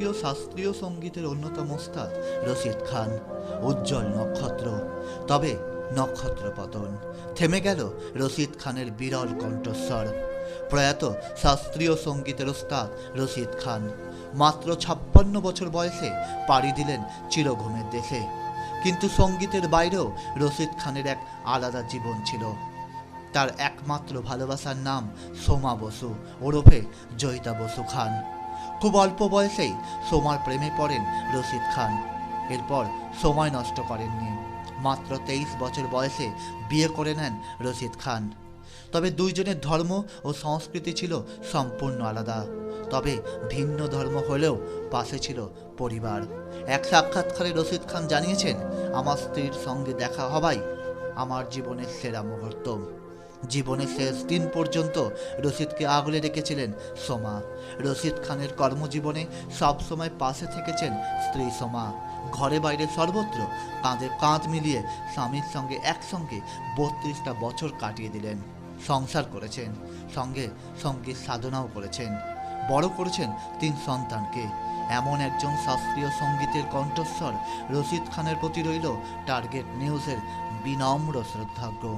ভারতীয় শাস্ত্রীয় সঙ্গীতের অন্যতম ওস্তাদ রশিদ খান, উজ্জ্বল নক্ষত্র। তবে নক্ষত্র পতন, থেমে গেল রশিদ খানের বিরল কণ্ঠস্বর। প্রয়াত শাস্ত্রীয় সঙ্গীতের ওস্তাদ রশিদ খান মাত্র 56 বছর বয়সে পাড়ি দিলেন চিরঘুমের দেশে। কিন্তু সঙ্গীতের বাইরেও রশিদ খানের এক আলাদা জীবন ছিল। তার একমাত্র ভালোবাসার নাম সোমা বসু ওরফে জয়িতা বসু খান। খুব অল্প বয়সেই সোমার প্রেমে পড়েন রশিদ খান। এরপর সময় নষ্ট করেননি, মাত্র 23 বছর বয়সে বিয়ে করে নেন রশিদ খান। তবে দুইজনের ধর্ম ও সংস্কৃতি ছিল সম্পূর্ণ আলাদা। তবে ভিন্ন ধর্ম হলেও পাশে ছিল পরিবার। এক সাক্ষাৎকারে রশিদ খান জানিয়েছেন, আমার স্ত্রীর সঙ্গে দেখা হওয়াই আমার জীবনের সেরা মুহূর্ত। জীবনের শেষ দিন পর্যন্ত রশিদকে আগলে রেখেছিলেন সোমা। রশিদ খানের কর্মজীবনে সবসময় পাশে থেকেছেন স্ত্রী সোমা। ঘরে বাইরে সর্বত্র কাঁধে কাঁধ মিলিয়ে স্বামীর সঙ্গে একসঙ্গে 32টা বছর কাটিয়ে দিলেন। সংসার করেছেন, সঙ্গে সঙ্গীত সাধনাও করেছেন, বড় করেছেন 3 সন্তানকে। এমন একজন শাস্ত্রীয় সঙ্গীতের কণ্ঠস্বর রশিদ খানের প্রতি রইল টার্গেট নিউজের বিনম্র শ্রদ্ধার্ঘ্য।